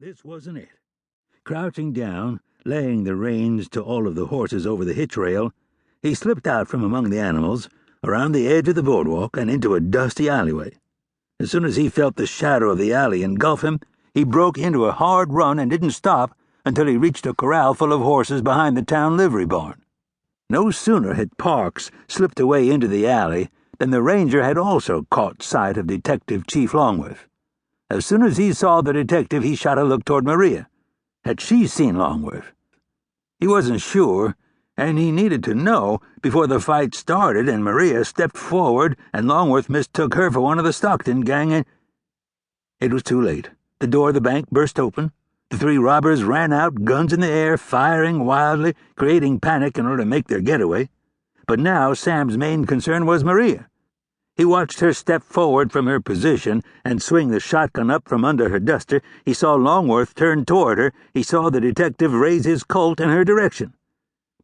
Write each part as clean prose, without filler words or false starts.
This wasn't it. Crouching down, laying the reins to all of the horses over the hitch rail, he slipped out from among the animals, around the edge of the boardwalk, and into a dusty alleyway. As soon as he felt the shadow of the alley engulf him, he broke into a hard run and didn't stop until he reached a corral full of horses behind the town livery barn. No sooner had Parks slipped away into the alley than the ranger had also caught sight of Detective Chief Longworth. As soon as he saw the detective, he shot a look toward Maria. Had she seen Longworth? He wasn't sure, and he needed to know before the fight started and Maria stepped forward and Longworth mistook her for one of the Stockton gang and... It was too late. The door of the bank burst open. The three robbers ran out, guns in the air, firing wildly, creating panic in order to make their getaway. But now Sam's main concern was Maria. He watched her step forward from her position and swing the shotgun up from under her duster. He saw Longworth turn toward her. He saw the detective raise his Colt in her direction.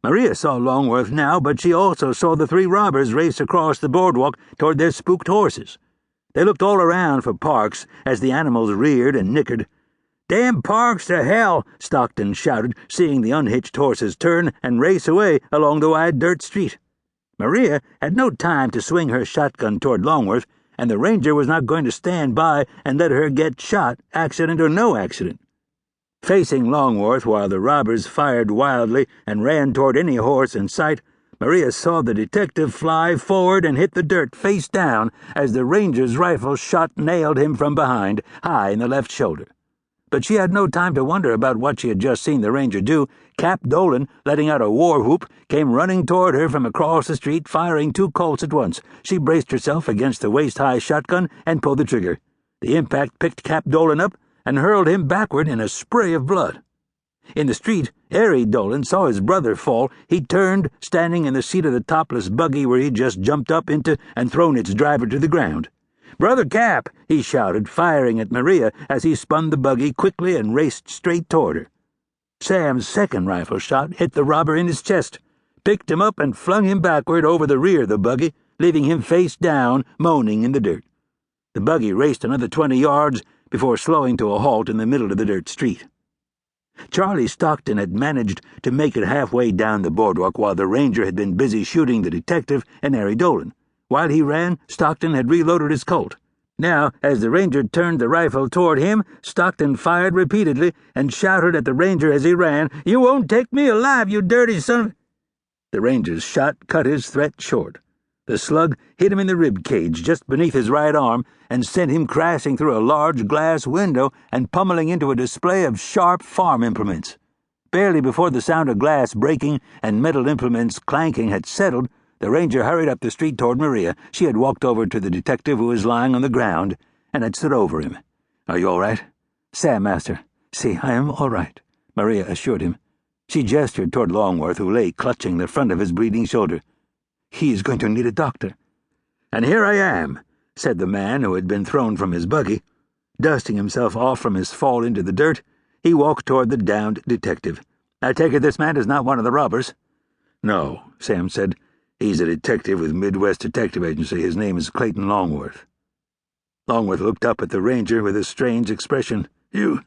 Maria saw Longworth now, but she also saw the three robbers race across the boardwalk toward their spooked horses. They looked all around for Parks as the animals reared and nickered. "Damn Parks to hell!" Stockton shouted, seeing the unhitched horses turn and race away along the wide dirt street. Maria had no time to swing her shotgun toward Longworth, and the ranger was not going to stand by and let her get shot, accident or no accident. Facing Longworth while the robbers fired wildly and ran toward any horse in sight, Maria saw the detective fly forward and hit the dirt face down as the ranger's rifle shot nailed him from behind, high in the left shoulder. But she had no time to wonder about what she had just seen the ranger do. Cap Dolan, letting out a war whoop, came running toward her from across the street, firing two Colts at once. She braced herself against the waist-high shotgun and pulled the trigger. The impact picked Cap Dolan up and hurled him backward in a spray of blood. In the street, Harry Dolan saw his brother fall. He turned, standing in the seat of the topless buggy where he'd just jumped up into and thrown its driver to the ground. "Brother Cap!" he shouted, firing at Maria as he spun the buggy quickly and raced straight toward her. Sam's second rifle shot hit the robber in his chest, picked him up and flung him backward over the rear of the buggy, leaving him face down, moaning in the dirt. The buggy raced another 20 yards before slowing to a halt in the middle of the dirt street. Charlie Stockton had managed to make it halfway down the boardwalk while the ranger had been busy shooting the detective and Harry Dolan. While he ran, Stockton had reloaded his Colt. Now, as the ranger turned the rifle toward him, Stockton fired repeatedly and shouted at the ranger as he ran, "You won't take me alive, you dirty son of—" The ranger's shot cut his threat short. The slug hit him in the rib cage just beneath his right arm and sent him crashing through a large glass window and pummeling into a display of sharp farm implements. Barely before the sound of glass breaking and metal implements clanking had settled, the ranger hurried up the street toward Maria. She had walked over to the detective who was lying on the ground and had stood over him. "Are you all right?" "Sam, master. See, I am all right," Maria assured him. She gestured toward Longworth, who lay clutching the front of his bleeding shoulder. "He is going to need a doctor." "And here I am," said the man who had been thrown from his buggy. Dusting himself off from his fall into the dirt, he walked toward the downed detective. "I take it this man is not one of the robbers?" "No," Sam said. "He's a detective with Midwest Detective Agency. His name is Clayton Longworth." Longworth looked up at the ranger with a strange expression. You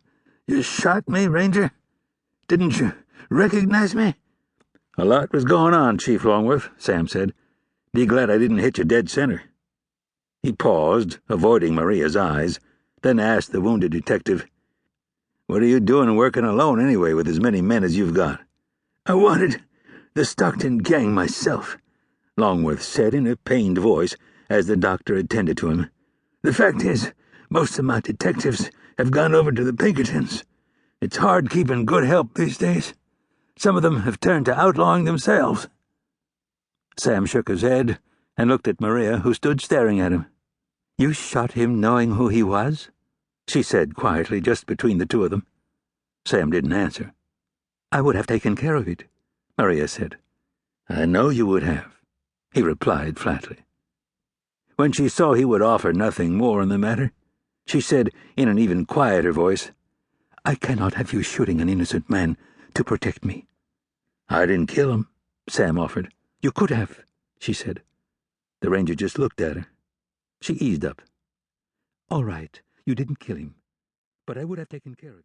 shot me, Ranger? Didn't you recognize me?" "A lot was going on, Chief Longworth," Sam said. "Be glad I didn't hit you dead center." He paused, avoiding Maria's eyes, then asked the wounded detective, "What are you doing working alone anyway with as many men as you've got?" "I wanted the Stockton gang myself," Longworth said in a pained voice as the doctor attended to him. "The fact is, most of my detectives have gone over to the Pinkertons. It's hard keeping good help these days. Some of them have turned to outlawing themselves." Sam shook his head and looked at Maria, who stood staring at him. "You shot him knowing who he was?" she said quietly, just between the two of them. Sam didn't answer. "I would have taken care of it," Maria said. "I know you would have," he replied flatly. When she saw he would offer nothing more in the matter, she said in an even quieter voice, "I cannot have you shooting an innocent man to protect me." "I didn't kill him," Sam offered. "You could have," she said. The ranger just looked at her. She eased up. "All right, you didn't kill him, but I would have taken care of it."